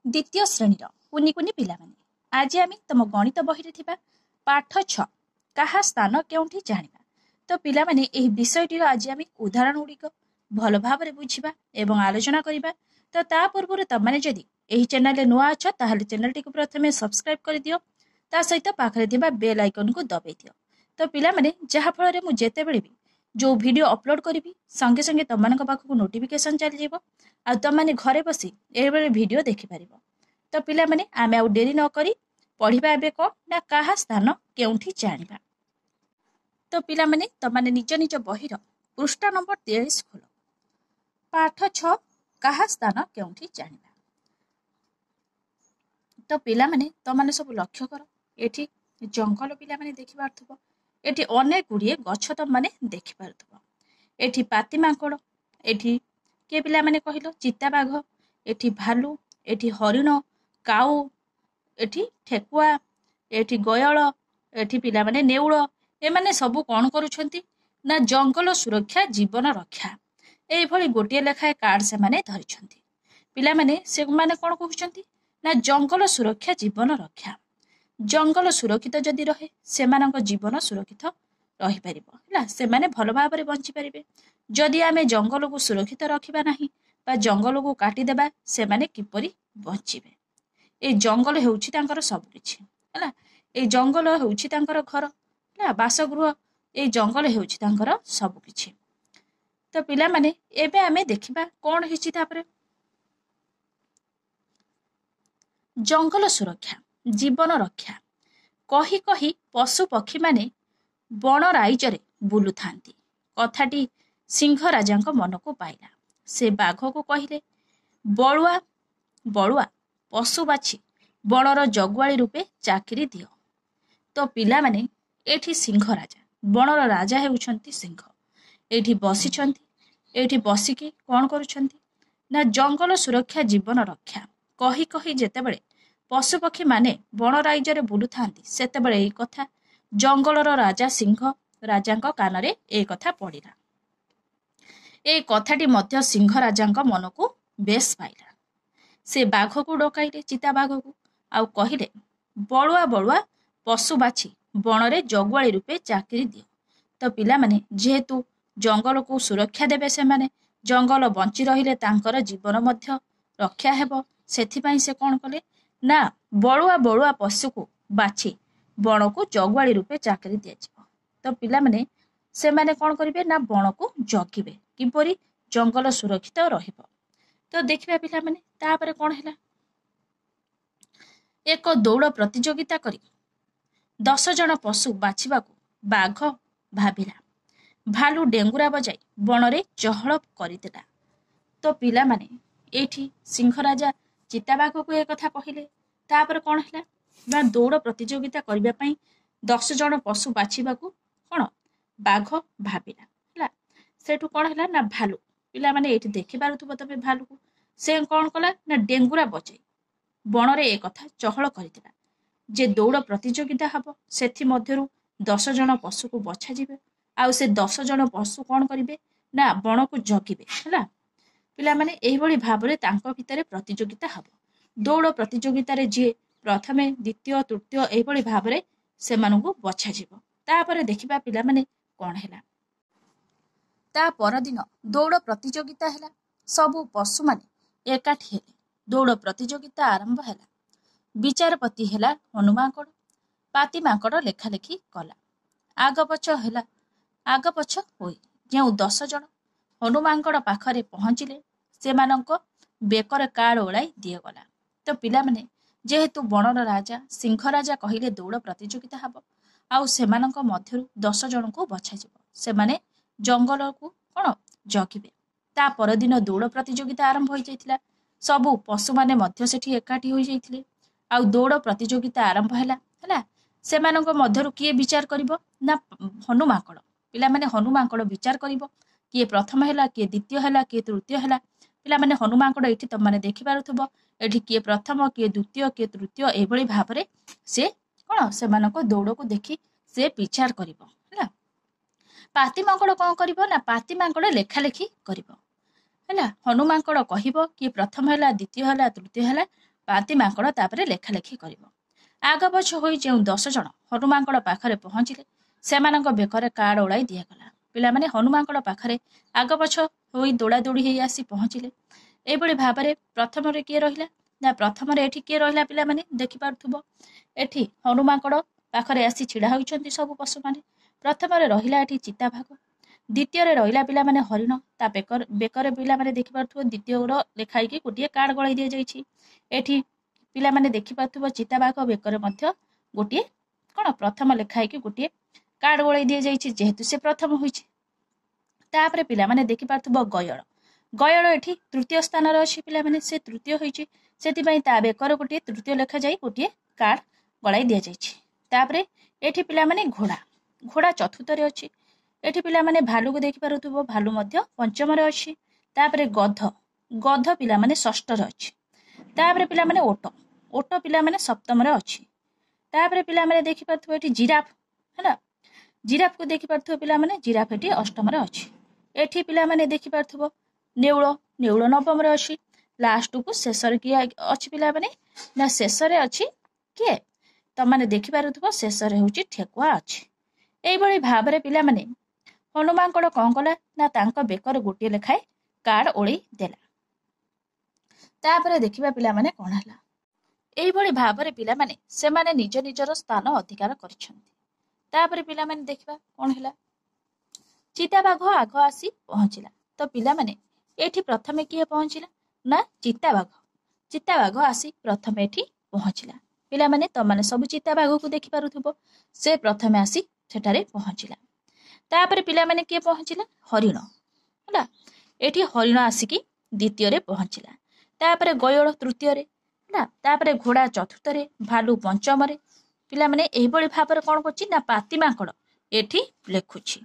द्वितीय श्रेणीर कुनी कुनी पिलामाने आज आम तुम गणित बही पाठ 6 क्या स्थान केउठी जानिबा। तो पिलामाने एही विषयटीर आज आम उदाहरण गुड़िक भल भाव बुझा एवं आलोचना करबा। तो ता पूर्व तमने जदि एही चैनल नुआ अछ ताहले चैनल टी प्रथमे सब्सक्राइब कर दियो, ता सहित पाखरे थिबा बेल आइकन को दबाई दियो। तो पिलामाने जहा फल मु जेते बेले भी जो वीडियो अपलोड करी संगे संगे तमनक पाखक नोटिफिकेशन चली जीवो आ तमने घरे बसी एबेले वीडियो देखि परिबो। तो पिलामाने आमे आउ डेरी न करी पढ़िबा एबे को ना कहा स्थान केउठी जानिबा। तो पिलामाने तमने निज निज बहिर पृष्ठ नंबर 23 खोलो। पाठ 6 कहा स्थान केउठी जानिबा। तो पिलामाने तमने सब लक्ष्य कर एठी जंगल पिलामाने देखि पारथबो। एठी अनेक गुड़िए गछ तमने देखि पारथबो। एठी पाती मांकड़, एठी के पिलामाने कहिलो चिता बाघ, एठी भालू, एठी हरिण, काऊ, एठी ठेकुआ, एठी गयल, एठी पिलामाने नेउल, एमाने सबु कौन करुछंती ना जंगल सुरक्षा जीवन रक्षा एई भली गोटिए लेखाए कार्ड से माने धरिछंती। पिलामाने से माने कौन कहउछंती ना जंगल सुरक्षा जीवन रक्षा। जंगल सुरक्षित जदि रहे सेमानक जीवन सुरक्षित रही परिबो हैला, सेमाने भल भाबरे बंची परिबे। जदि आमे जंगल को सुरक्षित रखिबा नाही बा जंगल को काटी देबा सेमाने किपरि बंचिबे। ए जंगल हेउछि तांकर सब किछि हैला, ए जंगल हेउछि तांकर घर हैला, बासगृह, ए जंगल हेउछि तांकर सब किछि। तो पिला माने एबे आमे देखिबा कोन हिछि तापरे जंगल सुरक्षा जीवन रक्षा कही कही पशु पक्षी माने बण राइजरे बुलु थांती। कथाटी सिंह राजांक मन को पाइला। से बाघ को कहिले बलुआ बलुआ पशु बाछि बणर जगुआली रूपे चाकरी दियो। तो पिला माने एठी सिंह राजा बणर राजा हेउछंती सिंह एठी बसिछंती। एठी बसिकी कोन करूछंती ना जंगल सुरक्षा जीवन रक्षा कही कही जेतेबेले पशु पक्षी माने बण राइजरे बुलु थांती सेतेबेले एई कथा जंगलर राजा सिंह राजांक कानरे ए कथा पड़िला। ए कथाटी मध्य सिंह राजांक मन को बेस पाइला। से बाघ को डकाइले चिता बाघ को आउ कहिले बलुआ बलुआ पशु बाछि बणरे जगुआली रूपे चाकरी दियो। तो पिला माने जेहेतु जंगल को सुरक्षा देबे सेमाने जंगल बंची रहिले तांकर जीवन मध्य रक्षा हेबो सेथिपाई से कोन कले ना बलुआ बलुआ पशु को बाछि बण को जगुआली रूपे चाकरी दिया जिवो। तो पिला माने सेमाने कोन करिवे ना बण को जगिबे किपरि जंगल सुरक्षित रहिबो। तो देखिबा पिला माने तापरे कोन हैला एक दौड़ प्रतियोगिता करी 10 जन पशु बाछिबाकू बाघ भाबिला। भालू डेंगुरा बजाई बणरे चहल करिदेला। तो पिला माने एठी सिंह राजा चिता बाघ को ए कथा कहिले। तापर कोन हैला ना दौड़ प्रतियोगिता करबा पई 10 जन पशु बाछिबाकू कोन बाघ भाबिला हैला। सेठू कोन हैला ना भालू पिला माने एठी देखि पारुथबो तबे भालू को से कोन कला ना डेंगुरा बजाई बणरे ए कथा चहल करिदेला जे दौड़ प्रतियोगिता हबो सेथि मध्यरु 10 जन पशु को बछा जिवे आउ से 10 जन पशु कोन करिवे ना बण को जगिवे हैला। पिला माने एही भली भाबरे तांको भितरे प्रतियोगिता हबो। दौड़ प्रतियोगिता रे जे प्रथमे द्वितीय तृतीय एही भली भाबरे सेमानकु बछा जिवो। तापरे देखिबा पिला माने कोन हैला ता परदिन दौड़ प्रतियोगिता हैला। सबु पशु माने एकाठी हेले। दौड़ प्रतियोगिता आरंभ हैला। विचारपति हैला हनुमांकड़। पाती मांकड़ लेखा लेखी कला। आग पछ हैला आग पछ होई जेउ 10 जन हनुमांकड़ पाखरे पहुंचिले सेमानंक बेकर कार्ड ओलाई दिए गला। तो पिला माने जेहेतु बणर राजा सिंह राजा कहिले दौड़ प्रतियोगिता हबो आउ सेमानंक मध्यरु 10 जन को बछा जिवो सेमाने जंगल को कोन जगिबे। ता परदिन दौड़ प्रतियोगिता आरंभ होई जाइतिला। सबु पशु माने मध्य सेठी एकाठी होई जाइतिले आउ दौड़ प्रतियोगिता आरंभ हैला। सेमानंक मध्यरु किए विचार करिवो ना हनुमांकड़। पिला माने हनुमांकड़ विचार करिवो किए प्रथम हैला किए द्वितीय हैला किए तृतीय हैला। पिला माने हनुमांकड़ एठी त माने देखि पारुथबो एठी किए प्रथम किए द्वितीय किए तृतीय ए भली भाबरे से कोन सेमानंक दौड़ को देखि से विचार करिवो हैला। पाती मांकड़ कोन करिवो ना पाती मांकड़ लेखा लेखी करिवो हैला। हनुमांकड़ कहिवो किए प्रथम हैला द्वितीय हैला तृतीय हैला ପାତି ମାଙ୍କଡ଼ ତାପରେ ଲେଖାଲେଖି କରିବ। ଆଗ ପଛ ହୋଇ ଯେଉଁ 10 ଜଣ ହନୁମାଙ୍କଡ଼ ପାଖରେ ପହଞ୍ଚିଲେ ସେମାନଙ୍କ ବେକରେ କାର୍ଡ ଓଳାଇ ଦିଆଗଲା। ପିଲାମାନେ ହନୁମାଙ୍କଡ଼ ପାଖରେ ଆଗ ପଛ ହୋଇ ଦୌଡ଼ାଦୌଡ଼ି ହେଇ ଆସି ପହଞ୍ଚିଲେ। ଏଇଭଳି ଭାବରେ ପ୍ରଥମରେ କିଏ ରହିଲା ନା ପ୍ରଥମରେ ଏଠି କିଏ ରହିଲା ପିଲାମାନେ ଦେଖିପାରୁଥିବ। ଏଠି ହନୁମାଙ୍କଡ଼ ପାଖରେ ଆସି ଛିଡ଼ା ହୋଇଛନ୍ତି ସବୁ ପଶୁମାନେ। ପ୍ରଥମରେ ରହିଲା ଏଠି ଚିତାବାଘ, ଦ୍ୱିତୀୟରେ ରହିଲା ପିଲାମାନେ ହରିଣ। ତା ବେକରେ ପିଲାମାନେ ଦେଖିପାରୁଥିବ ଦ୍ୱିତୀୟର ଲେଖାଇକି ଗୋଟିଏ କାର୍ଡ ଗଳାଇ ଦିଆଯାଇଛି। ଏଠି ପିଲାମାନେ ଦେଖିପାରୁଥିବ ଚିତାବାଘ ବେକରେ ମଧ୍ୟ ଗୋଟିଏ କ'ଣ ପ୍ରଥମ ଲେଖାଇକି ଗୋଟିଏ କାର୍ଡ ଗୋଳାଇ ଦିଆଯାଇଛି ଯେହେତୁ ସେ ପ୍ରଥମ ହୋଇଛି। ତାପରେ ପିଲାମାନେ ଦେଖିପାରୁଥିବ ଗୟଳ, ଗୟଳ ଏଠି ତୃତୀୟ ସ୍ଥାନରେ ଅଛି ପିଲାମାନେ, ସେ ତୃତୀୟ ହୋଇଛି ସେଥିପାଇଁ ତା ବେକରେ ଗୋଟିଏ ତୃତୀୟ ଲେଖାଯାଇ ଗୋଟିଏ କାର୍ଡ ଗଳାଇ ଦିଆଯାଇଛି। ତାପରେ ଏଠି ପିଲାମାନେ ଘୋଡ଼ା, ଘୋଡ଼ା ଚତୁର୍ଥରେ ଅଛି। ଏଠି ପିଲାମାନେ ଭାଲୁକୁ ଦେଖିପାରୁଥିବ, ଭାଲୁ ମଧ୍ୟ ପଞ୍ଚମରେ ଅଛି। ତାପରେ ଗଧ, ଗଧ ପିଲାମାନେ ଷଷ୍ଠରେ ଅଛି। ତାପରେ ପିଲାମାନେ ଓଟ, ଓଟ ପିଲାମାନେ ସପ୍ତମରେ ଅଛି। ତାପରେ ପିଲାମାନେ ଦେଖିପାରୁଥିବ ଏଠି ଜିରାଫ ହେଲା, ଜିରାଫକୁ ଦେଖିପାରୁଥିବ ପିଲାମାନେ, ଜିରାଫ ଏଠି ଅଷ୍ଟମରେ ଅଛି। ଏଠି ପିଲାମାନେ ଦେଖିପାରୁଥିବ ନେଉଳ, ନେଉଳ ନବମରେ ଅଛି। ଲାଷ୍ଟକୁ ଶେଷରେ କିଏ ଅଛି ପିଲାମାନେ ନା ଶେଷରେ ଅଛି କିଏ ତମାନେ ଦେଖିପାରୁଥିବ ଶେଷରେ ହେଉଛି ଠେକୁଆ ଅଛି। ଏଇଭଳି ଭାବରେ ପିଲାମାନେ ହନୁମାଙ୍କଡ଼ କ'ଣ କଲା ନା ତାଙ୍କ ବେକରେ ଗୋଟିଏ ଲେଖାଏ କାର୍ଡ ଓଳେଇ ଦେଲା। ତାପରେ ଦେଖିବା ପିଲାମାନେ କ'ଣ ହେଲା। ଏଇଭଳି ଭାବରେ ପିଲାମାନେ ସେମାନେ ନିଜ ନିଜର ସ୍ଥାନ ଅଧିକାର କରିଛନ୍ତି। ତାପରେ ପିଲାମାନେ ଦେଖିବା କ'ଣ ହେଲା। ଚିତାବାଘ ଆଗ ଆସି ପହଞ୍ଚିଲା। ତ ପିଲାମାନେ ଏଠି ପ୍ରଥମେ କିଏ ପହଞ୍ଚିଲା ନା ଚିତାବାଘ, ଚିତାବାଘ ଆସି ପ୍ରଥମେ ଏଠି ପହଞ୍ଚିଲା। ପିଲାମାନେ ତମାନେ ସବୁ ଚିତାବାଘକୁ ଦେଖିପାରୁଥିବ, ସେ ପ୍ରଥମେ ଆସି ସେଠାରେ ପହଞ୍ଚିଲା। ତାପରେ ପିଲାମାନେ କିଏ ପହଞ୍ଚିଲା ହରିଣ ହେଲା, ଏଠି ହରିଣ ଆସିକି ଦ୍ୱିତୀୟରେ ପହଞ୍ଚିଲା। ତାପରେ ଗୟଳ ତୃତୀୟରେ ହେଲା, ତାପରେ ଘୋଡ଼ା ଚତୁର୍ଥରେ, ଭାଲୁ ପଞ୍ଚମରେ। ପିଲାମାନେ ଏଇଭଳି ଭାବରେ କ'ଣ କରୁଛି ନା ପାତି ମାଙ୍କଡ଼ ଏଠି ଲେଖୁଛି।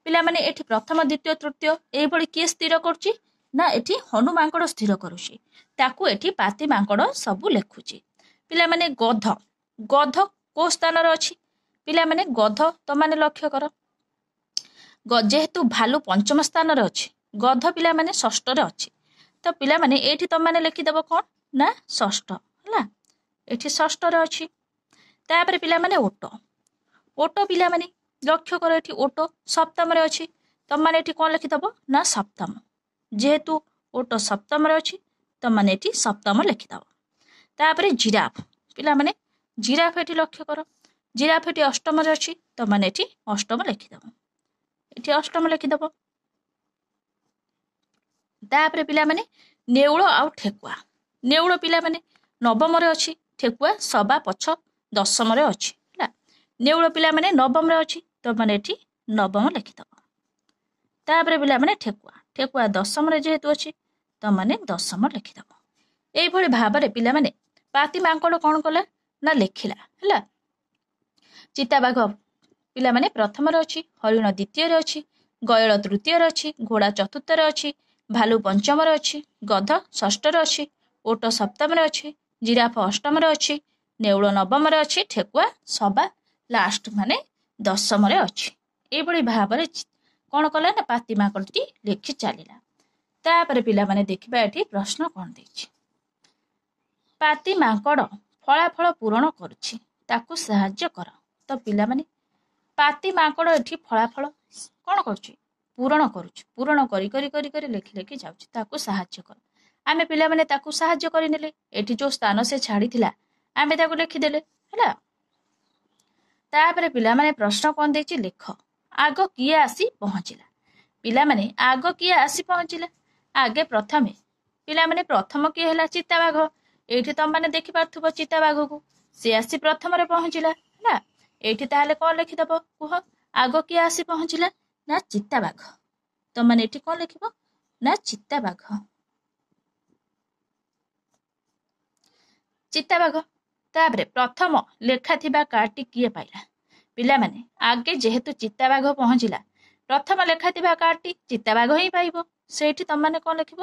ପିଲାମାନେ ଏଠି ପ୍ରଥମ ଦ୍ୱିତୀୟ ତୃତୀୟ ଏଇଭଳି କିଏ ସ୍ଥିର କରୁଛି ନା ଏଠି ହନୁମାଙ୍କଡ଼ ସ୍ଥିର କରୁଛି, ତାକୁ ଏଠି ପାତି ମାଙ୍କଡ଼ ସବୁ ଲେଖୁଛି। ପିଲାମାନେ ଗଧ, ଗଧ କୋଉ ସ୍ଥାନରେ ଅଛି ପିଲାମାନେ, ଗଧ ତମାନେ ଲକ୍ଷ୍ୟ କର, ଯେହେତୁ ଭାଲୁ ପଞ୍ଚମ ସ୍ଥାନରେ ଅଛି, ଗଧ ପିଲାମାନେ ଷଷ୍ଠରେ ଅଛି। ତ ପିଲାମାନେ ଏଇଠି ତମାନେ ଲେଖିଦେବ କ'ଣ ନା ଷଷ୍ଠ ହେଲା, ଏଠି ଷଷ୍ଠରେ ଅଛି। ତାପରେ ପିଲାମାନେ ଓଟ, ଓଟ ପିଲାମାନେ ଲକ୍ଷ୍ୟ କର ଏଠି ଓଟ ସପ୍ତମରେ ଅଛି। ତମାନେ ଏଠି କ'ଣ ଲେଖିଦେବ ନା ସପ୍ତମ, ଯେହେତୁ ଓଟ ସପ୍ତମରେ ଅଛି ତମାନେ ଏଠି ସପ୍ତମ ଲେଖିଦେବ। ତାପରେ ଜିରାଫ, ପିଲାମାନେ ଜିରାଫ ଏଠି ଲକ୍ଷ୍ୟ କର, ଜିରାଫ ଏଠି ଅଷ୍ଟମରେ ଅଛି, ତମାନେ ଏଠି ଅଷ୍ଟମ ଲେଖିଦେବ, ଏଠି ଅଷ୍ଟମ ଲେଖିଦେବ। ତାପରେ ପିଲାମାନେ ନେଉଳ ଆଉ ଠେକୁଆ, ନେଉଳ ପିଲାମାନେ ନବମରେ ଅଛି, ଠେକୁଆ ସବା ପଛ ଦଶମରେ ଅଛି ହେଲା। ନେଉଳ ପିଲାମାନେ ନବମରେ ଅଛି, ତମାନେ ଏଠି ନବମ ଲେଖିଦେବ। ତାପରେ ପିଲାମାନେ ଠେକୁଆ, ଠେକୁଆ ଦଶମରେ ଯେହେତୁ ଅଛି ତମାନେ ଦଶମ ଲେଖିଦେବ। ଏଇଭଳି ଭାବରେ ପିଲାମାନେ ପାତି ମାଙ୍କଡ଼ କ'ଣ କଲା ନା ଲେଖିଲା ହେଲା। ଚିତାବାଘ ପିଲାମାନେ ପ୍ରଥମରେ ଅଛି, ହରିଣ ଦ୍ୱିତୀୟରେ ଅଛି, ଗୟଳ ତୃତୀୟରେ ଅଛି, ଘୋଡ଼ା ଚତୁର୍ଥରେ ଅଛି, ଭାଲୁ ପଞ୍ଚମରେ ଅଛି, ଗଧ ଷଷ୍ଠରେ ଅଛି, ଓଟ ସପ୍ତମରେ ଅଛି, ଜିରାଫ ଅଷ୍ଟମରେ ଅଛି, ନେଉଳ ନବମରେ ଅଛି, ଠେକୁଆ ସବା ଲାଷ୍ଟ ମାନେ ଦଶମରେ ଅଛି। ଏଇଭଳି ଭାବରେ କ'ଣ କଲା ନା ପାତି ମାଙ୍କଡ଼ଟି ଲେଖି ଚାଲିଲା। ତାପରେ ପିଲାମାନେ ଦେଖିବା ଏଠି ପ୍ରଶ୍ନ କ'ଣ ଦେଇଛି। ପାତି ମାଙ୍କଡ଼ ଫଳାଫଳ ପୂରଣ କରୁଛି, ତାକୁ ସାହାଯ୍ୟ କର। ତ ପିଲାମାନେ ପାତି ମାଙ୍କଡ଼ ଏଠି ଫଳାଫଳ କ'ଣ କରୁଛି ପୂରଣ କରୁଛି, ପୂରଣ କରି କରି କରି କରି ଲେଖି ଲେଖି ଯାଉଛି, ତାକୁ ସାହାଯ୍ୟ କର। ଆମେ ପିଲାମାନେ ତାକୁ ସାହାଯ୍ୟ କରିନେଲେ, ଏଠି ଯେଉଁ ସ୍ଥାନ ସେ ଛାଡ଼ିଥିଲା ଆମେ ତାକୁ ଲେଖିଦେଲେ ହେଲା। ତାପରେ ପିଲାମାନେ ପ୍ରଶ୍ନ କ'ଣ ଦେଇଛି ଲେଖ, ଆଗ କିଏ ଆସି ପହଞ୍ଚିଲା। ପିଲାମାନେ ଆଗ କିଏ ଆସି ପହଞ୍ଚିଲା, ଆଗେ ପ୍ରଥମେ ପିଲାମାନେ ପ୍ରଥମ କିଏ ହେଲା ଚିତାବାଘ। ଏଇଠି ତମମାନେ ଦେଖିପାରୁଥିବ ଚିତାବାଘକୁ, ସେ ଆସି ପ୍ରଥମରେ ପହଞ୍ଚିଲା ହେଲା। ଏଇଠି ତାହେଲେ କ'ଣ ଲେଖିଦେବ କୁହ, ଆଗ କିଏ ଆସି ପହଞ୍ଚିଲା ନା ଚିତାବାଘ। ତମମାନେ ଏଠି କ'ଣ ଲେଖିବ ନା ଚିତାବାଘ, ଚିତାବାଘ। ତାପରେ ପ୍ରଥମ ଲେଖା ଥିବା କାର୍ଡଟି କିଏ ପାଇଲା। ପିଲାମାନେ ଆଗେ ଯେହେତୁ ଚିତାବାଘ ପହଞ୍ଚିଲା, ପ୍ରଥମ ଲେଖା ଥିବା କାର୍ଡଟି ଚିତାବାଘ ହିଁ ପାଇବ। ସେଇଠି ତମମାନେ କ'ଣ ଲେଖିବ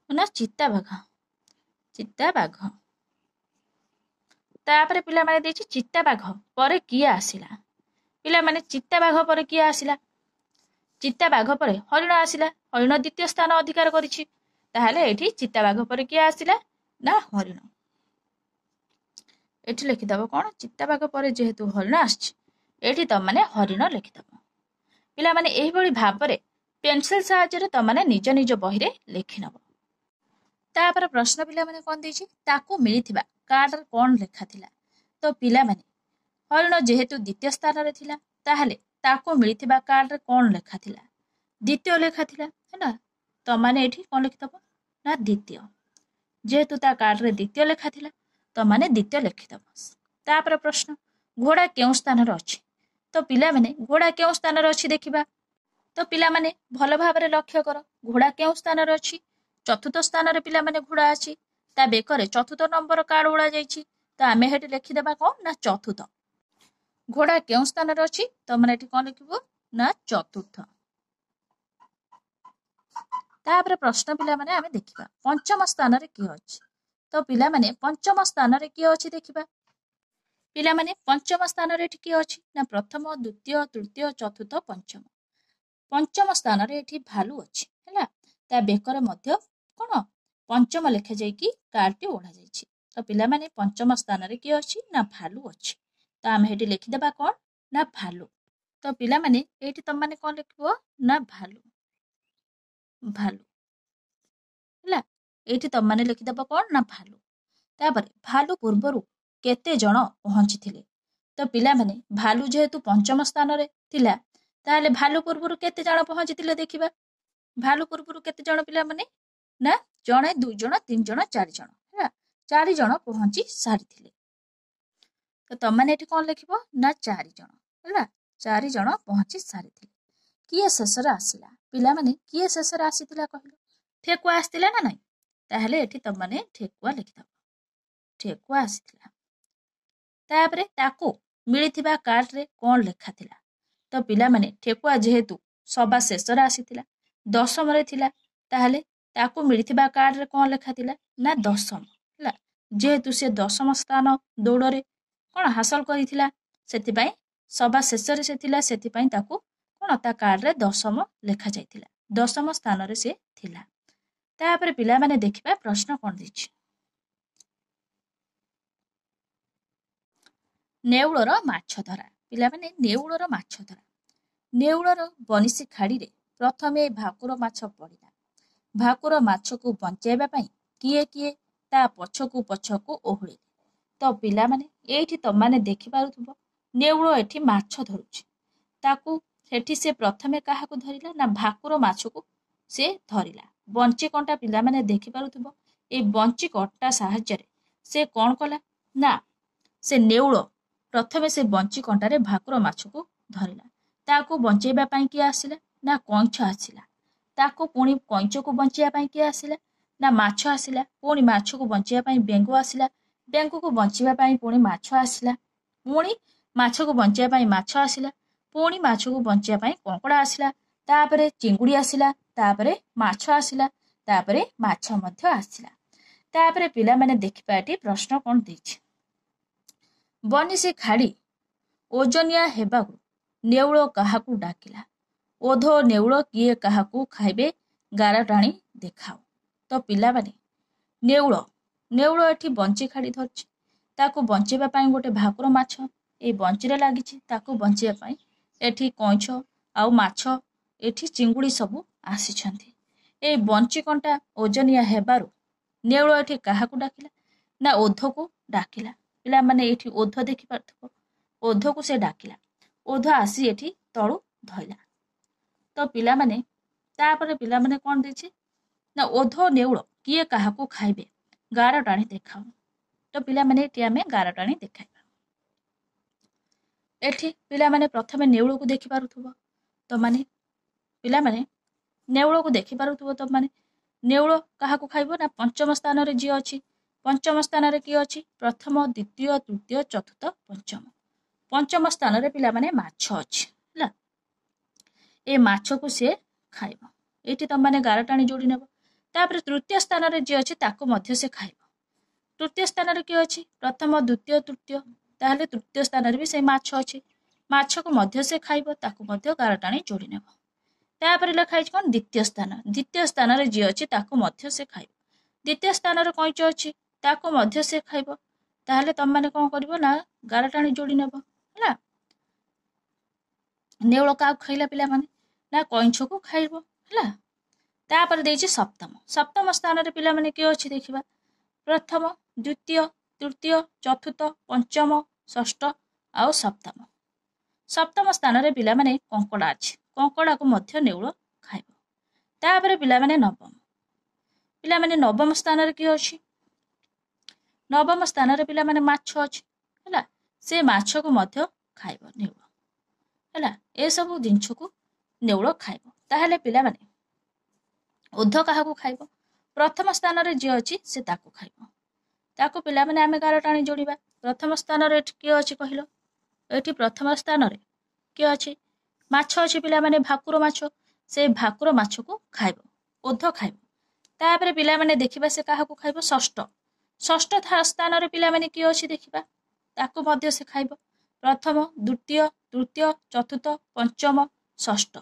ନା ଚିତାବାଘ, ଚିତାବାଘ। ତାପରେ ପିଲାମାନେ ଦେଇଛି ଚିତାବାଘ ପରେ କିଏ ଆସିଲା। ପିଲାମାନେ ଚିତାବାଘ ପରେ କିଏ ଆସିଲା, ଚିତାବାଘ ପରେ ହରିଣ ଆସିଲା, ହରିଣ ଦ୍ୱିତୀୟ ସ୍ଥାନ ଅଧିକାର କରିଛି। ତାହେଲେ ଏଠି ଚିତାବାଘ ପରେ କିଏ ଆସିଲା ନା ହରିଣ। एठी लिखिदेव कौन चिताबाघ पर जेहेतु हरिण आसछि एठी तमने हरिण लिखिदेव। पिला माने एही भली भाबरे पेंसिल साहाय्य तमने निज निज बही रे लिखिनब। तापर प्रश्न पिला माने कोन देछि ताकू मिलिथिबा कार्ड रे कोन लेखा थिला। तो पिला माने हरिण जेहेतु द्वितीय स्थान रे थिला ताहले ताकू मिलिथिबा कार्ड रे कोन लेखा थिला द्वितीय लेखा थिला हैना। तो माने एठी कोन लिखिदब ना द्वितीय जेहेतु ता कार्ड रे द्वितीय लेखा थिला तो माने द्वितीय लिखिदब। तापर प्रश्न घोड़ा केउ स्थान रे अछि। तो पिला माने घोड़ा केउ स्थान रे अछि देखिबा। तो पिला माने भल भाबरे लक्ष्य कर घोड़ा केउ स्थान रे अछि चतुर्थ स्थान रे पिला माने घोड़ा अछि ता बेकरे चतुर्थ नंबर कार्ड उड़ा जाइछि। तो आमे हेटी लिखि देबा कोन ना चतुर्थ। घोड़ा केउ स्थान रे अछि तो माने एठी कोन लिखिबो ना चतुर्थ। तापर प्रश्न पिला माने आमे देखिबा पंचम स्थान रे कि अछि। तो पिला माने पंचम स्थान रे कि अछि देखिबा। पिला माने पंचम स्थान रे एठी कि अछि ना प्रथम द्वितीय तृतीय चतुर्थ पंचम। पंचम स्थान रे एठी भालू अछि हैला ता बेकर मध्य कोन पंचम लेखा जाई कि कार्ड ओढा जाइछि। तो पिला माने पंचम स्थान रे कि अछि ना भालू अछि। तो आमे हेटी लिखि देबा कोन ना भालू। तो पिला माने एठी तम माने कोन लिखबो ना भालू भालू हैला एठी तम माने लिखि देबा कोन ना भालू। तापर भालू पूर्वरु केते जण पहुंचिथिले। तो पिला माने भालू जेहेतु पंचम स्थान रे थिला ताले भालू पूर्वरु केते जण पहुंचिथिले देखिबा। भालू पूर्वरु केते जण पिला माने ना जणे दुई जण तीन जण चारि जण हैला चारि जण पहुंची सारिथिले। तो तम माने एठी कोन लिखिबो ना चारि जण हैला चारि जण पहुंची सारिथिले। किए शेषरे आसिला पिला माने किए शेषरे आसीथिला कहलो ठेकुआ आसीथिला ना नै ताहले एठी तम माने ठेकुआ लिखिदब ठेकुआ आसीथिला। तापरे ताकू मिलिथिबा कार्ड रे कोन लेखा थिला। तो पिला माने ठेकुआ जेहेतु सभा शेषरे आसीथिला दशम रे थिला ताहले ताकू मिलिथिबा कार्ड रे कोन लेखा थिला ना दशम हैला जेहेतु से दशम स्थान दौड़ रे कोन हासिल करिथिला सेति पई सभा शेषरे से थिला सेति पई ताकू कोन ता कार्ड रे दशम लेखा जाइथिला दशम स्थान रे से थिला। तापर पिला माने देखिबा प्रश्न कोन दिछि नेउळर माछ धरा। पिला माने नेउळर माछ धरा नेउळर बनिसी खाड़ी रे प्रथमे भाकुर माछ पड़िला। भाकुर माछ को बंचाइबा पई किए किए ता पछकू पछकू ओहुळे। तो पिला माने एठी तम माने देखि पारुथबो नेउळ एठी माछ धरुछि ताकू सेठी से प्रथमे काहाकू धरिला ना भाकुर माछ को से धरिला। बंची कंटा पिला माने देखि पारुथबो ए बंची कंटा साहाय्य रे से कोन कला ना से नेउळ प्रथमे से बंची कंटा रे भाकुर माछ को धरिला ताकू बंचाइबा पई कि आसिला ना कंछ आसिला ताकू पुणी कंच को बंचाइबा पई कि आसिला ना माछ आसिला पुणी माछ को बंचाइबा पई बेंगु आसिला बेंगु को बंचाइबा पई पुणी माछ आसिला पुणी माछ को बंचाइबा पई माछ आसिला पुणी माछ को बंचाइबा पई कंकड़ा आसिला तापरे चिंगुड़ी आसिला तापरे माछ आसिला तापरे माछ मध्य आसिला। तापरे पिला माने देखिपाटी प्रश्न कोन देछि बनिसी खाड़ी ओजनिया हेबाकू नेउळ काहाकू डाकिला ओधो नेउळ किए काहाकू खाइबे गार टाणी देखाओ। तो पिला माने नेउळ नेउळ एठी बंची खाड़ी धरछि ताकू बंचेबा पई गोटे भाकुर माछ ए बंची रे लागिछि ताकू बंचेबा पई एठी कंछ आउ माछ एठी चिंगुड़ी सबु आसीछन्ति। ए बंची कंटा ओजनिया हेबारु नेउळ एठी काहाकू डाकिला ना ओधो को डाकिला। पिला माने एठी ओधो देखि पारथबो ओधो को से डाकिला ओधो आसी एठी तळु धइला। तो पिला माने तापर पिला माने कोन देछि ना ओधो नेउळ किए काहाकू खाइबे गार टाणी देखाओ। तो पिला माने एठी आमे गार टाणी देखाइबा। एठी पिला माने प्रथमे नेउळ को देखि पारुथबो तो माने पिला माने नेउळ को देखि पारुथबो तो माने नेउळ काहाकू खाइबो ना पंचम स्थान रे जे अछि पंचम स्थान रे कि अछि प्रथम द्वितीय तृतीय चतुर्थ पंचम पंचम स्थान रे पिला माने माछ अछि हैला ए माछ को से खाइबो एठी तम माने गार टाणी जोडी नेबो। तापर तृतीय स्थान रे जे अछि ताको मध्य से खाइबो तृतीय स्थान रे कि अछि प्रथम द्वितीय तृतीय ताहले तृतीय स्थान रे भी से माछ अछि माछ को मध्य से खाइबो ताको मध्य गार टाणी जोडी नेबो। तापर लिखा अछि कोन द्वितीय स्थान रे जे अछि ताको मध्य से खाइबो द्वितीय स्थान रे कंच अछि ताको मध्य से खाइबो ताहले तुम मैंने कौन करिवो ना गार टाणी जोड़ी नेब है नेउल क्या खाइला पिला माने ना कईछ को खाइब है तापर देछि सप्तम सप्तम स्थान रे पिला माने किए अछि देखिबा प्रथम द्वितीय तृतीय चतुर्थ पंचम षष्ठ आउ सप्तम सप्तम स्थान रे पिला माने कंकड़ा अछि कंकड़ा को मध्य नेउल खाइब तापर पिला माने नवम पिला माने नवम स्थान रे किए अछि नवम स्थान रे पिला माने माछ अछि है से माछ को मध्य खाइब नेउल है ए सब जिनछ को नेउल खाइब ताहले पिला माने उर्ध क्या खाइब प्रथम स्थान रे जे अछि से ताकू खाइब ताकू पिला माने आमे गार टाणी जोड़िबा प्रथम स्थान रे किए अछि कहिलो एठी प्रथम स्थान रे किए अछि माछ अछि पिला माने भाकुर माछ से भाकुर माछ को खाइब उर्ध खाइब तापर पिला माने देखिबा से काहा को खाइब षष्ठ षष्ठ स्थान रे पिला माने किए अछि देखिबा ताकू मध्य से खाइब प्रथम द्वितीय तृतीय चतुर्थ पंचम षष्ठ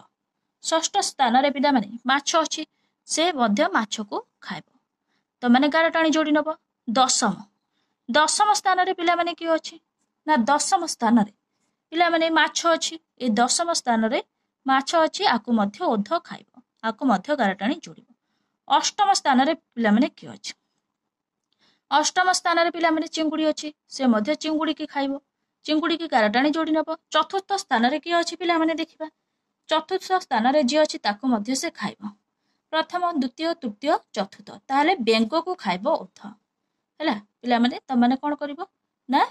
षष्ठ स्थान रे पिला माने माछ अछि से मध्य माछ को खाइब तो माने गार टाणी जोड़ी नब दशम दशम स्थान रे पिला माने किए अछि ना दशम स्थान रे पिला माने माछ अछि ए दशम स्थान रे माछ अछि आकु मध्य उर्ध खाइब आकु मध्य गार टाणी जोड़िब अष्टम स्थान रे पिला माने किए अछि अष्टम स्थान रे पिला माने चिंगुड़ी अछि से मध्य चिंगुड़ी की खाइब चिंगुड़ी की गार टाणी जोड़ी नब चतुर्थ स्थान रे किए अछि पिला माने देखिबा चतुर्थ स्थान रे जे अछि ताकु मध्य से खाइब प्रथम द्वितीय तृतीय चतुर्थ ताहले बेंग को खाइब उर्ध है पिला माने तुम माने कौन करिवो ना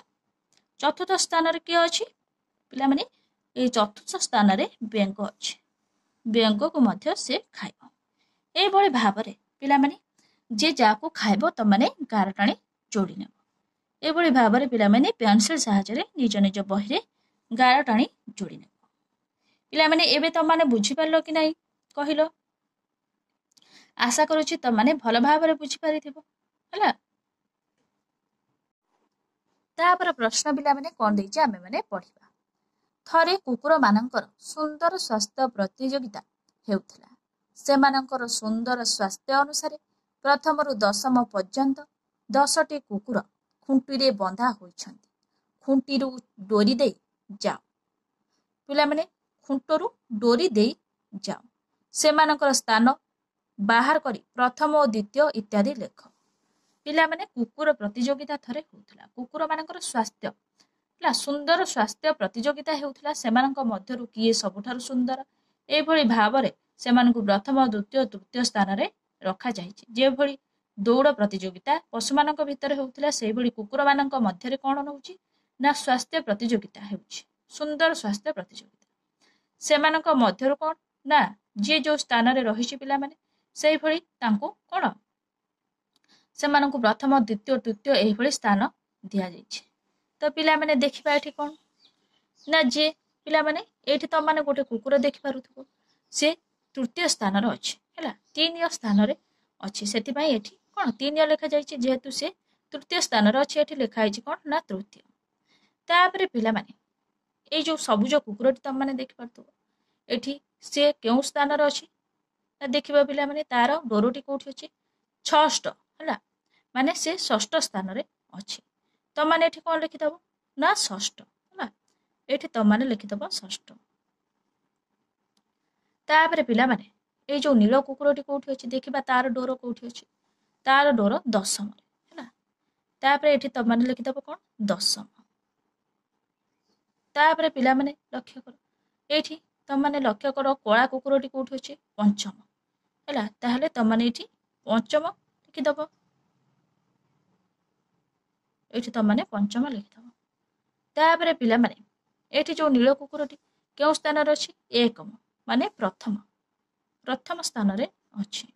चतुर्थ स्थान रे किए अछि पिला माने ए चतुर्थ स्थान रे बेंग अछि बेंग को मध्य से खाइब ए भଳି भाबरे पिला माने जे जाको खाइब तुम माने गार टाणी जोड़ी नेब ए भଳି भाबरे पिला माने पेंसिल सहायता निज निज बही रे गार टाणी जोड़ी नेब पिला माने एबे तुम माने बुझी पारलो कि नाही कहिलो आशा करूची तुम माने भल भाबरे बुझी पारिथिबो हला तापर प्रश्न पिला माने कोन देइचे आमे माने पढिबा थरे कुकुर मानकर सुंदर स्वास्थ्य प्रतियोगिता हेउथिला सेमानकर सुंदर स्वास्थ्य अनुसार प्रथम रु दशम पर्यंत 10टी कुकुर खुंटी रे बंधा होइछंती खुंटी रु डोरी दे जाओ पिला माने खुंटरू डोरी दे जाओ सेमानकर स्थान बाहर करी प्रथम और द्वितीय इत्यादि लेख पिला माने कुकुर प्रतियोगिता थरे होउथला कुकुर मानकर स्वास्थ्य पिला सुंदर स्वास्थ्य प्रतियोगिता हेउथला सेमानक मध्यरु किए सबुठारु सुंदर ए भଳି भाबरे सेमानकु प्रथम द्वितीय तृतीय स्थान रे रखा जायछि जे भଳି दौड़ प्रतियोगिता पशुमानक भितर हेउथला सेहि भଳି कुकुर मानक मध्य रे कोन नउछि ना स्वास्थ्य प्रतियोगिता हेउछि सुंदर स्वास्थ्य प्रतियोगिता सेमानक मध्यरु कोन ना जे जो स्थान रे रहिछि पिला माने सेहि भଳି तांको कोन सेमानकु प्रथम द्वितीय तृतीय एही भଳି स्थान दिया जायछि तो पिला माने देखिबा एठी कोन ना जे पिला माने एठी त माने गोटे कुकुर देखि पारुथबो से तृतीय स्थान रे अछि हैला तीन स्थान रे अछि सेति भाई एठी कोन तीन लेखा जायछि जेहेतु से तृतीय स्थान रे अछि एठी लेखा आइछि कोन ना तृतीय तापरे पिला माने ए जो सबुज कुकुरटी त माने देखि पारथबो एठी से केउ स्थान रे अछि ना देखिबा पिला माने तार डोरोटी कोठी अछि षष्ठ हैला माने से षष्ठ स्थान रे अछि तो माने एठी कोन लिखि दबो ना षष्ठ हैला एठी तो माने लिखि दबो षष्ठ तापरे पिला माने ए जो नील कुकुरटी कोठी अछि देखिबा तार डोरो कोठी अछि तार डोरो दशम रे हैला तापरे एठी तो माने लिखि दबो कोन दशम तापरे पिला माने लक्ष्य करो एठी तो माने लक्ष्य करो कोळा कुकुरटी कोठी अछि पंचम हैला ताहले तो माने एठी पंचम लिखि दबो एठी तो माने पंचम लिखि दबो तापरे पिला माने एठी जो नील कुकुरटी केउ स्थान रे अछि एकम माने प्रथम स्थान रे अछि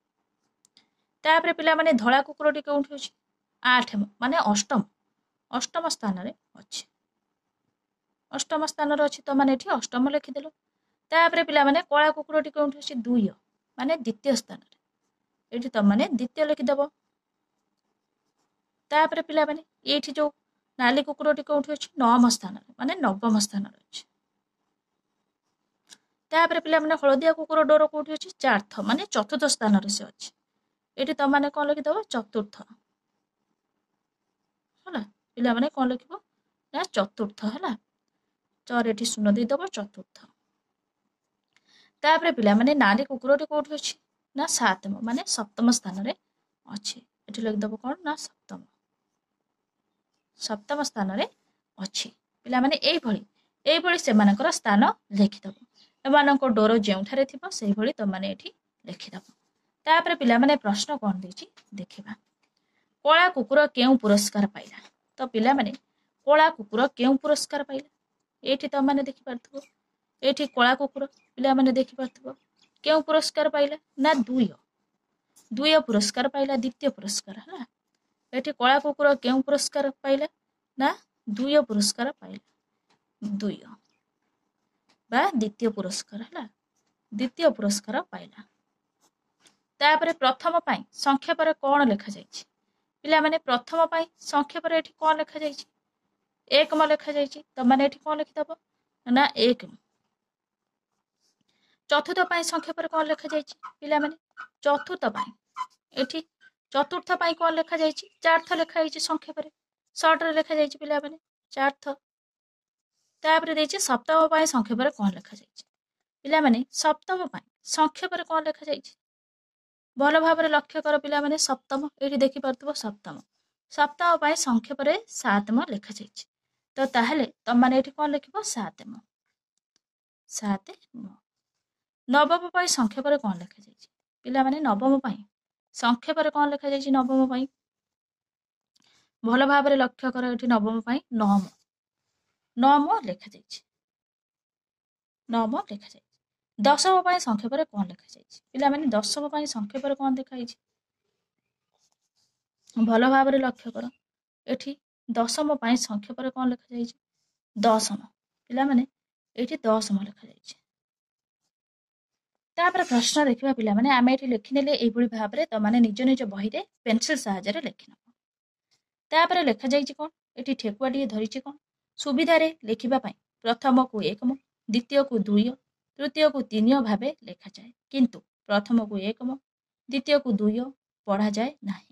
तापरे पिला माने धळा कुकुरटी कोठी अछि आठम माने अष्टम स्थान रे अछि अष्टम स्थान रे अछि तो माने एठी अष्टम लिखि देलो तापरे पिला माने कोळा कुकुरटी कोठी अछि दुय माने द्वितीय स्थान रे एठी तो माने द्वितीय लिखि दबो तापरे पिला माने एठी जो नाली कुकुरटी कोठी अछि नवम स्थान रे माने नवम स्थान रे अछि तापरे पिला माने हळदिया कुकुर डोरो कोठी अछि चतुर्थ माने चतुर्थ स्थान रे से अछि एठी तो माने कोन लिखि दबो चतुर्थ होला ପିଲାମାନେ କ'ଣ ଲେଖିବ ନା ଚତୁର୍ଥ ହେଲା। ଚରେ ଏଠି ଶୂନ ଦେଇଦେବ ଚତୁର୍ଥ। ତାପରେ ପିଲାମାନେ ନାଲି କୁକୁରଟି କୋଉଠି ଅଛି ନା ସାତମ ମାନେ ସପ୍ତମ ସ୍ଥାନରେ ଅଛି। ଏଠି ଲେଖିଦେବ କ'ଣ ନା ସପ୍ତମ ସ୍ଥାନରେ ଅଛି। ପିଲାମାନେ ଏଇଭଳି ସେମାନଙ୍କର ସ୍ଥାନ ଲେଖିଦେବ। ଏମାନଙ୍କ ଡୋର ଯେଉଁଠାରେ ଥିବ ସେଇଭଳି ତମାନେ ଏଠି ଲେଖିଦେବ। ତାପରେ ପିଲାମାନେ ପ୍ରଶ୍ନ କ'ଣ ଦେଇଛି ଦେଖିବା। କଳା କୁକୁର କେଉଁ ପୁରସ୍କାର ପାଇଲା? ତ ପିଲାମାନେ କଳା କୁକୁର କେଉଁ ପୁରସ୍କାର ପାଇଲା? ଏଇଠି ତମାନେ ଦେଖିପାରୁଥିବ। ଏଇଠି କଳା କୁକୁର ପିଲାମାନେ ଦେଖିପାରୁଥିବ କେଉଁ ପୁରସ୍କାର ପାଇଲା ନା ଦ୍ୱିତୀୟ ପୁରସ୍କାର ପାଇଲା। ଦ୍ୱିତୀୟ ପୁରସ୍କାର ହେଲା। ଏଠି କଳା କୁକୁର କେଉଁ ପୁରସ୍କାର ପାଇଲା ନା ଦ୍ୱିତୀୟ ପୁରସ୍କାର ପାଇଲା। ଦ୍ୱିତୀୟ ପୁରସ୍କାର ହେଲା। ଦ୍ୱିତୀୟ ପୁରସ୍କାର ପାଇଲା। ତାପରେ ପ୍ରଥମ ପାଇଁ ସଂକ୍ଷେପରେ କ'ଣ ଲେଖାଯାଇଛି? ପିଲାମାନେ ପ୍ରଥମ ପାଇଁ ସଂକ୍ଷେପରେ ଏଠି କ'ଣ ଲେଖାଯାଇଛି? ଏକମ ଲେଖାଯାଇଛି। ତମାନେ ଏଠି କ'ଣ ଲେଖିଦେବ ନା ଏକମ। ଚତୁର୍ଥ ପାଇଁ ସଂକ୍ଷେପରେ କ'ଣ ଲେଖାଯାଇଛି? ପିଲାମାନେ ଚତୁର୍ଥ ପାଇଁ ଏଠି ଚତୁର୍ଥ ପାଇଁ କ'ଣ ଲେଖାଯାଇଛି? ଚାର୍ଥ ଲେଖାଯାଇଛି ସଂକ୍ଷେପରେ। ସର୍ଟରେ ଲେଖାଯାଇଛି ପିଲାମାନେ ଚାର୍ଥ। ତାପରେ ଦେଇଛି ସପ୍ତମ ପାଇଁ ସଂକ୍ଷେପରେ କ'ଣ ଲେଖାଯାଇଛି? ପିଲାମାନେ ସପ୍ତମ ପାଇଁ ସଂକ୍ଷେପରେ କ'ଣ ଲେଖାଯାଇଛି? ଭଲ ଭାବରେ ଲକ୍ଷ୍ୟ କର ପିଲାମାନେ। ସପ୍ତମ ଏଇଠି ଦେଖିପାରୁଥିବ ସପ୍ତମ। ସପ୍ତମ ପାଇଁ ସଂକ୍ଷେପରେ ସାତମ ଲେଖାଯାଇଛି। ତ ତାହେଲେ ତମାନେ ଏଠି କ'ଣ ଲେଖିବ? ସାତମ। ନବମ ପାଇଁ ସଂକ୍ଷେପରେ କ'ଣ ଲେଖାଯାଇଛି? ପିଲାମାନେ ନବମ ପାଇଁ ସଂକ୍ଷେପରେ କ'ଣ ଲେଖାଯାଇଛି? ନବମ ପାଇଁ ଭଲ ଭାବରେ ଲକ୍ଷ୍ୟ କର। ଏଠି ନବମ ପାଇଁ ନମ ଲେଖାଯାଇଛି। ଦଶମ ପାଇଁ ସଂକ୍ଷେପରେ କ'ଣ ଲେଖାଯାଇଛି? ପିଲାମାନେ ଦଶମ ପାଇଁ ସଂକ୍ଷେପରେ କ'ଣ ଲେଖାଯାଇଛି? ଭଲ ଭାବରେ ଲକ୍ଷ୍ୟ କର। ଏଠି ଦଶମ ପାଇଁ ସଂକ୍ଷେପରେ କ'ଣ ଲେଖାଯାଇଛି? ଦଶମ। ପିଲାମାନେ ଏଠି ଦଶମ ଲେଖାଯାଇଛି। ତାପରେ ପ୍ରଶ୍ନ ଦେଖିବା ପିଲାମାନେ। ଆମେ ଏଠି ଲେଖିନେଲେ ଏଇଭଳି ଭାବରେ ତମାନେ ନିଜ ନିଜ ବହିରେ ପେନସିଲ ସାହାଯ୍ୟରେ ଲେଖିନେବ। ତାପରେ ଲେଖାଯାଇଛି କ'ଣ? ଏଠି ଠେକୁଆଟିଏ ଧରିଛି କ'ଣ? ସୁବିଧାରେ ଲେଖିବା ପାଇଁ ପ୍ରଥମକୁ ଏକମ, ଦ୍ୱିତୀୟକୁ ଦ୍ୱିତୀୟ, ତୃତୀୟକୁ ତିନିୟ ଭାବେ ଲେଖାଯାଏ। କିନ୍ତୁ ପ୍ରଥମକୁ ଏକମ, ଦ୍ୱିତୀୟକୁ ଦ୍ୱିତୀୟ ପଢ଼ାଯାଏ ନାହିଁ।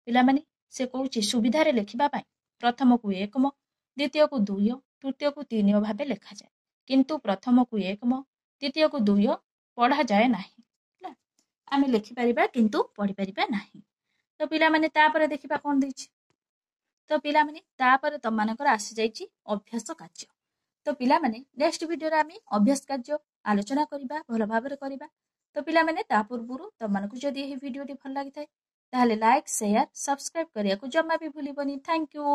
ପିଲାମାନେ ସେ କହୁଛି ସୁବିଧାରେ ଲେଖିବା ପାଇଁ ପ୍ରଥମକୁ ଏକମ, ଦ୍ୱିତୀୟକୁ ଦ୍ୱିତୀୟ, ତୃତୀୟକୁ ତିନିୟ ଭାବେ ଲେଖାଯାଏ। କିନ୍ତୁ ପ୍ରଥମକୁ ଏକମ, ଦ୍ୱିତୀୟକୁ ଦ୍ୱିତୀୟ ପଢ଼ାଯାଏ ନାହିଁ। ହେଲା, ଆମେ ଲେଖିପାରିବା କିନ୍ତୁ ପଢ଼ିପାରିବା ନାହିଁ। ତ ପିଲାମାନେ ତାପରେ ଦେଖିବା କ'ଣ ଦେଇଛି। ତ ପିଲାମାନେ ତାପରେ ତମମାନଙ୍କର ଆସିଯାଇଛି ଅଭ୍ୟାସ କାର୍ଯ୍ୟ। ତ ପିଲାମାନେ ନେକ୍ସଟ ଭିଡ଼ିଓରେ ଆମେ ଅଭ୍ୟାସ କାର୍ଯ୍ୟ ଆଲୋଚନା କରିବା, ଭଲ ଭାବରେ କରିବା। ତ ପିଲାମାନେ ତା ପୂର୍ବରୁ ତମମାନଙ୍କୁ ଯଦି ଏହି ଭିଡ଼ିଓଟି ଭଲ ଲାଗିଥାଏ ତାହେଲେ ଲାଇକ୍, ସେୟାର, ସବସ୍କ୍ରାଇବ୍ କରିବାକୁ ଜମା ବି ଭୁଲିବନି। Thank you.